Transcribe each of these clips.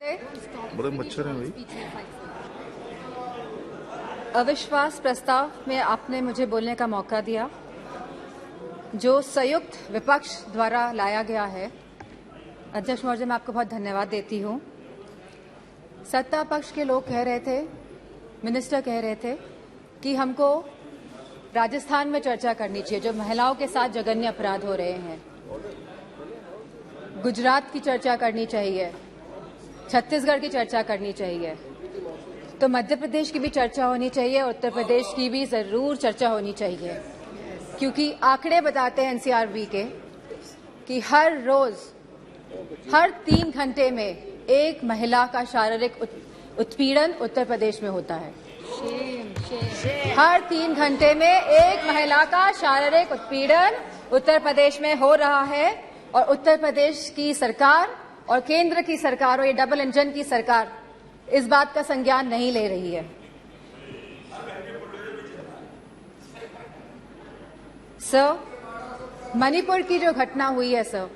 बड़े मच्छर हैं भाई। अविश्वास प्रस्ताव में आपने मुझे बोलने का मौका दिया, जो संयुक्त विपक्ष द्वारा लाया गया है। अध्यक्ष महोदय, मैं आपको बहुत धन्यवाद देती हूँ। सत्ता पक्ष के लोग कह रहे थे, मिनिस्टर कह रहे थे कि हमको राजस्थान में चर्चा करनी चाहिए, जो महिलाओं के साथ जघन्य अपराध हो रहे हैं। गुजरात की चर्चा करनी चाहिए, छत्तीसगढ़ की चर्चा करनी चाहिए, तो मध्य प्रदेश की भी चर्चा होनी चाहिए, उत्तर प्रदेश की भी जरूर चर्चा होनी चाहिए, क्योंकि आंकड़े बताते हैं एनसीआरबी के कि हर रोज, हर 3 घंटे में एक महिला का शारीरिक उत्पीड़न उत्तर प्रदेश में होता है। हर 3 घंटे में एक महिला का शारीरिक उत्पीड़न उत्तर प्रदेश में हो रहा है, और उत्तर प्रदेश की सरकार और केंद्र की सरकार और ये डबल इंजन की सरकार इस बात का संज्ञान नहीं ले रही है। सर, मणिपुर की जो घटना हुई है सर,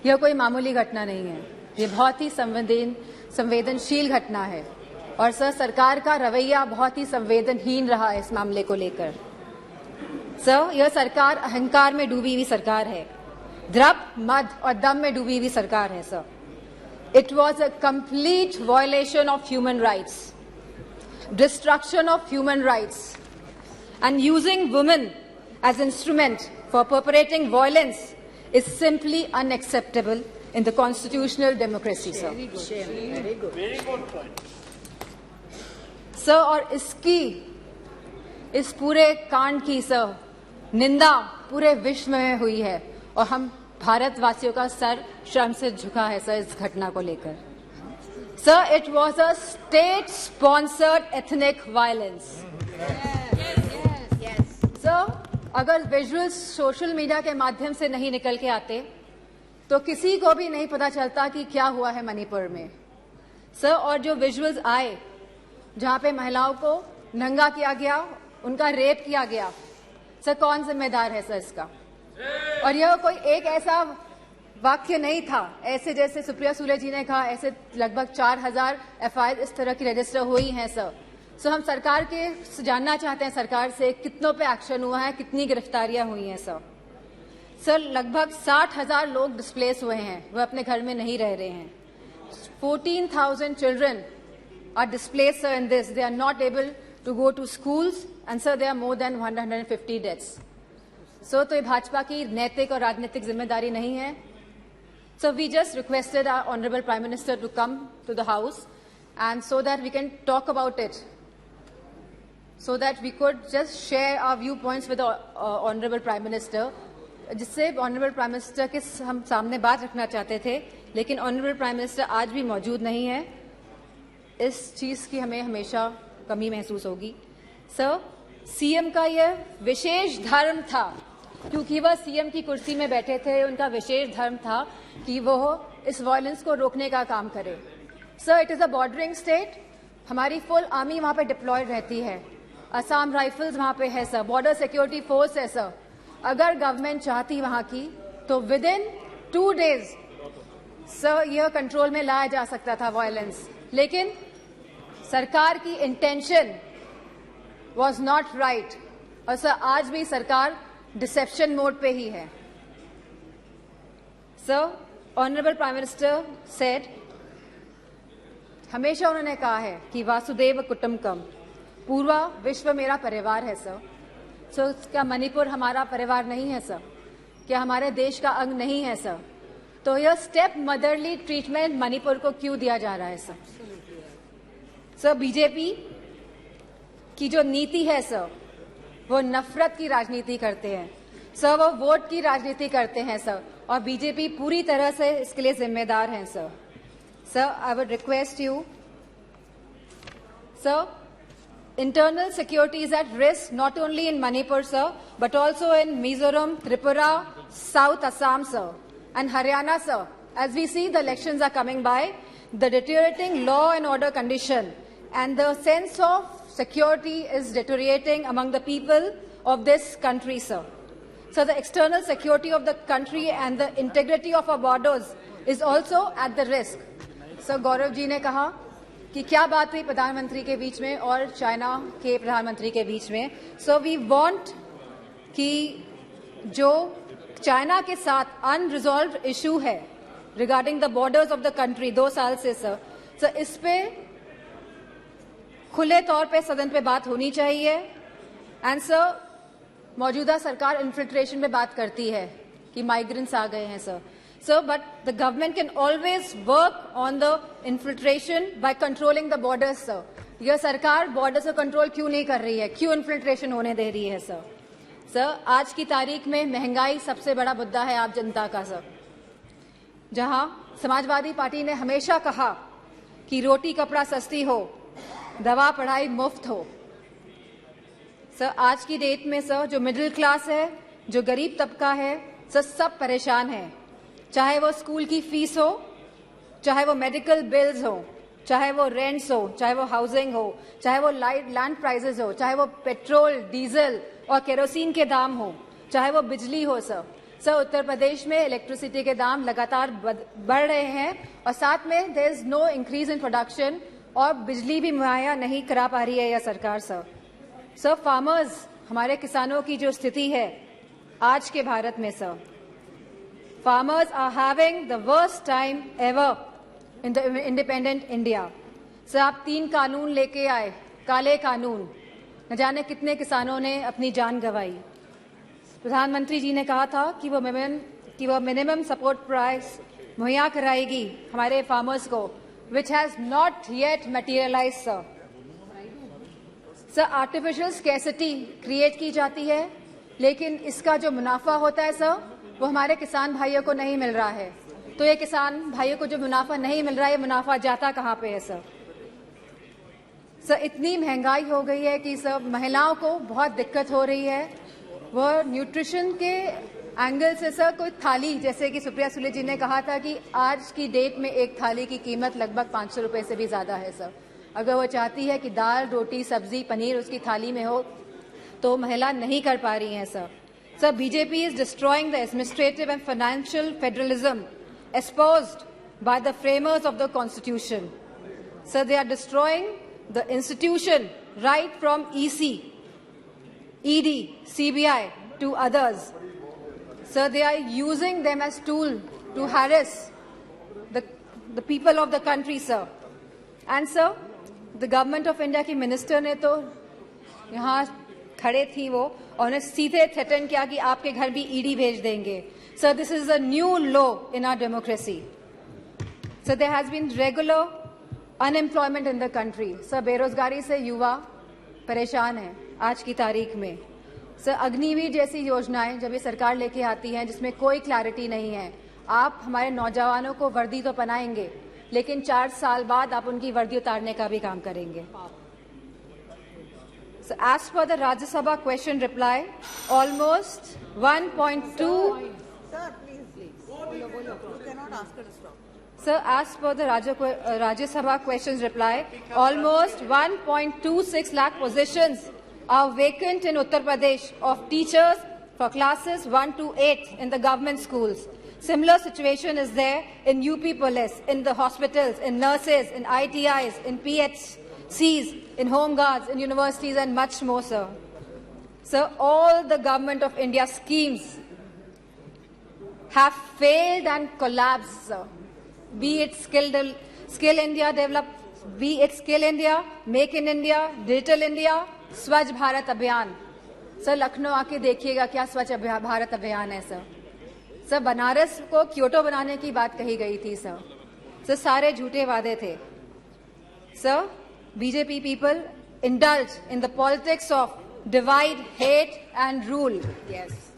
यह कोई मामूली घटना नहीं है, ये बहुत ही संवेदनशील घटना है, और सर सरकार का रवैया बहुत ही संवेदनहीन रहा है इस मामले को लेकर। सर, यह सरकार अहंकार में डूबी हुई सरकार है, द्रव्य, मद और दम में डूबी हुई सरकार है sir. It was a complete violation of human rights, destruction of human rights, and using women as instrument for perpetrating violence is simply unacceptable in the constitutional democracy, sir. Very good point. Sir, और इस पूरे कांड की sir निंदा पूरे विश्व में हुई है, और हम भारतवासियों का सर शर्म से झुका है सर इस घटना को लेकर। Sir, it was a state sponsored ethnic violence. Sir, अगर विजुअल्स सोशल मीडिया के माध्यम से नहीं निकल के आते तो किसी को भी नहीं पता चलता कि क्या हुआ है मणिपुर में। सर, और जो विजुअल्स आए जहां पे महिलाओं को नंगा किया गया, उनका रेप किया गया, सर कौन जिम्मेदार है सर इसका? और यह कोई एक ऐसा वाक्य नहीं था, ऐसे जैसे सुप्रिया सुले जी ने कहा, ऐसे लगभग 4000 एफआईआर इस तरह की रजिस्टर हुई हैं सर। सो हम सरकार के जानना चाहते हैं सरकार से कितनों पे एक्शन हुआ है, कितनी गिरफ्तारियां हुई हैं सर। सर, लगभग 60,000 लोग डिस्प्लेस हुए हैं, वह अपने घर में नहीं रह रहे हैं। 14,000 children are displace sir in this, they are not able to go to schools, and sir there are more than 150 deaths. So तो ये भाजपा की नैतिक और राजनीतिक जिम्मेदारी नहीं है। So we just requested our honourable prime minister to come to the house, and so that we can talk about it, so that we could just share our viewpoints with the honorable prime minister, जिससे honorable prime minister के हम सामने बात रखना चाहते थे, लेकिन honorable prime minister आज भी मौजूद नहीं है। इस चीज की हमें हमेशा कमी महसूस होगी। सर, सीएम का यह विशेष धर्म था, क्योंकि वह सीएम की कुर्सी में बैठे थे, उनका विशेष धर्म था कि वह इस वायलेंस को रोकने का काम करे। Sir, it is a bordering state, हमारी फुल आर्मी वहां पे डिप्लॉयड रहती है, असम राइफल्स वहां पे है सर, बॉर्डर सिक्योरिटी फोर्स है सर। अगर गवर्नमेंट चाहती वहां की तो विद इन 2 डेज सर यह कंट्रोल में लाया जा सकता था वायलेंस, लेकिन सरकार की इंटेंशन वॉज नॉट राइट, और सर आज भी सरकार डिसेप्शन मोड पे ही है। Sir, honourable prime minister said, हमेशा उन्होंने कहा है कि वासुदेव कुटुंबकम, पूरा विश्व मेरा परिवार है सर। सो क्या मणिपुर हमारा परिवार नहीं है सर? क्या हमारे देश का अंग नहीं है सर? तो यह स्टेप मदरली ट्रीटमेंट मणिपुर को क्यों दिया जा रहा है सर? सर, बीजेपी की जो नीति है सर, वो नफरत की राजनीति करते हैं सर, वो वोट की राजनीति करते हैं सर, और बीजेपी पूरी तरह से इसके लिए जिम्मेदार है sir. Sir, I would request you sir, internal security is at risk not only in Manipur, sir, but also in Mizoram, Tripura, South Assam, sir, and Haryana, sir. As we see the elections are coming by, the deteriorating law and order condition and the sense of security is deteriorating among the people of this country, sir. So the external security of the country and the integrity of our borders is also at the risk. Sir Gaurav ji ने कहा कि क्या बात हुई प्रधानमंत्री के बीच में और चाइना के प्रधानमंत्री के बीच में। सो वी वांट कि जो चाइना के साथ अनरिजॉल्व्ड इशू है regarding the borders of the country 2 साल से सर इस पे खुले तौर पे सदन पे बात होनी चाहिए। एंड सर मौजूदा सरकार इन्फिल्ट्रेशन पे बात करती है कि माइग्रेंट्स आ गए हैं sir but the government can always work on the infiltration by controlling the borders sir. यह सरकार बॉर्डर्स को कंट्रोल क्यों नहीं कर रही है, क्यों इन्फिल्ट्रेशन होने दे रही है सर आज की तारीख में महंगाई सबसे बड़ा मुद्दा है आप जनता का सर। जहां समाजवादी पार्टी ने हमेशा कहा कि रोटी कपड़ा सस्ती हो, दवा पढ़ाई मुफ्त हो, सर आज की डेट में सर जो मिडिल क्लास है, जो गरीब तबका है सर, सब परेशान है। चाहे वो स्कूल की फीस हो, चाहे वो मेडिकल बिल्स हो, चाहे वो रेंट्स हो, चाहे वो हाउसिंग हो, चाहे वो लैंड प्राइसेस हो, चाहे वो पेट्रोल डीजल और केरोसिन के दाम हो, चाहे वो बिजली हो सर उत्तर प्रदेश में इलेक्ट्रिसिटी के दाम लगातार बढ़ रहे हैं और साथ में there is no increase in production और बिजली भी मुहैया नहीं करा पा रही है यह सरकार सर फार्मर्स, हमारे किसानों की जो स्थिति है आज के भारत में sir, farmers are having the worst time ever in the independent India. Sir आप 3 कानून लेके आए, काले कानून, न जाने कितने किसानों ने अपनी जान गंवाई। प्रधानमंत्री जी ने कहा था कि वो मिनिमम सपोर्ट प्राइस मुहैया कराएगी हमारे फार्मर्स को, which has not yet materialise sir artificial scarcity create की जाती है, लेकिन इसका जो मुनाफा होता है सर वो हमारे किसान भाइयों को नहीं मिल रहा है। तो ये किसान भाइयों को जो मुनाफा नहीं मिल रहा है, ये मुनाफा जाता कहाँ पे है सर इतनी महंगाई हो गई है कि सर महिलाओं को बहुत दिक्कत हो रही है। वह न्यूट्रिशन के एंगल से सर कोई थाली, जैसे कि सुप्रिया सुले जी ने कहा था कि आज की डेट में एक थाली की कीमत लगभग 500 रुपए से भी ज्यादा है सर। अगर वो चाहती है कि दाल रोटी सब्जी पनीर उसकी थाली में हो तो महिला नहीं कर पा रही हैं sir BJP is destroying the administrative and financial federalism espoused by the framers of the Constitution. So they are destroying the institution right from EC, ED, CBI to others. So they are using them as tool to harass the people of the country, sir. And sir, the government of India की minister ने तो यहाँ खड़े थी वो और उन्हें सीधे थ्रेटन किया कि आपके घर भी ईडी भेज देंगे। So this is a new law in our democracy. So there has been regular unemployment in the country. So बेरोजगारी से युवा परेशान हैं आज की तारीख में। सर अग्निवीर जैसी योजनाएं जब ये सरकार लेके आती हैं जिसमें कोई क्लैरिटी नहीं है, आप हमारे नौजवानों को वर्दी तो पहनाएंगे लेकिन 4 साल बाद आप उनकी वर्दी उतारने का भी काम करेंगे। So as per the Rajya Sabha question reply, almost 1.2 Sir, please. You cannot ask her to stop. Sir, as per the Rajya Sabha questions reply, almost 1.26 lakh positions are vacant in Uttar Pradesh of teachers for classes 1 to 8 in the government schools. Similar situation is there in UP Police, in the hospitals, in nurses, in ITIs, in PHCs, in home guards, in universities and much more, sir. Sir, all the government of India schemes have failed and collapsed, sir. Be it Skill India Develop, be it Skill India, Make in India, Digital India, स्वच्छ भारत अभियान। Sir Lucknow आके देखिएगा क्या स्वच्छ भारत अभियान है sir Banaras को Kyoto बनाने की बात कही गई थी सर सारे झूठे वादे थे sir. BJP people indulge in the politics of divide, hate and rule.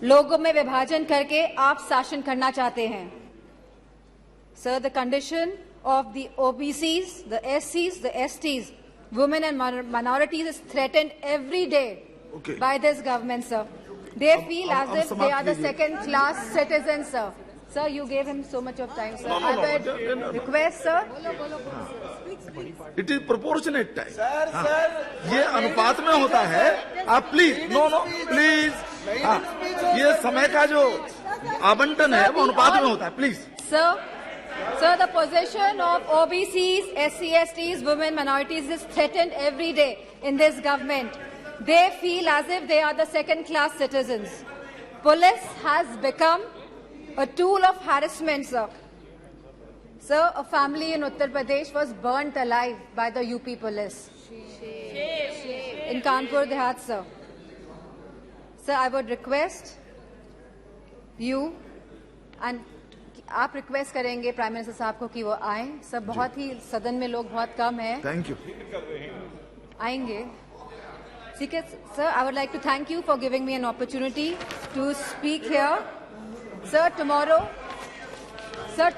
लोगों में विभाजन करके आप शासन करना चाहते हैं sir. The condition of the OBCs, the SCs, the STs, women and minorities is threatened every day by this government, sir. They feel as if they are the second-class citizens, sir. Sir, you gave him so much of time, sir. I would request, sir. It is proportionate time. ये अनुपात में होता है। आप please please ये समय का जो आवंटन है वो अनुपात में होता है। Please sir, Sir, the position of OBCs, SC/STs, women, minorities is threatened every day in this government. They feel as if they are the second-class citizens. Police has become a tool of harassment, sir. Sir, a family in Uttar Pradesh was burnt alive by the UP police. In Kanpur Dehat, sir. Sir, I would request you and आप request करेंगे prime minister साहब को कि वो आए। सब बहुत ही सदन में लोग बहुत कम हैं। Thank you. आएंगे। ठीक है sir, I would like to thank you for giving me an opportunity to speak here. Sir tomorrow sir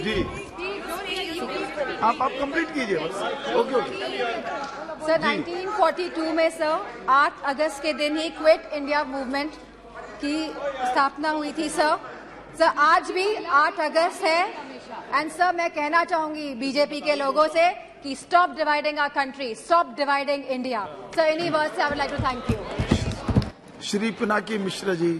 ji आप कंप्लीट कीजिए बस। ओके ओके सर 1942 में सर 8 अगस्त के दिन ही क्विट इंडिया मूवमेंट की स्थापना हुई थी सर। सर आज भी 8 अगस्त है एंड सर मैं कहना चाहूंगी बीजेपी के लोगों से कि stop dividing our country, stop dividing India. Sir इन्हीं वर्ड से I would like to thank you. Shri Pinaki Mishra ji.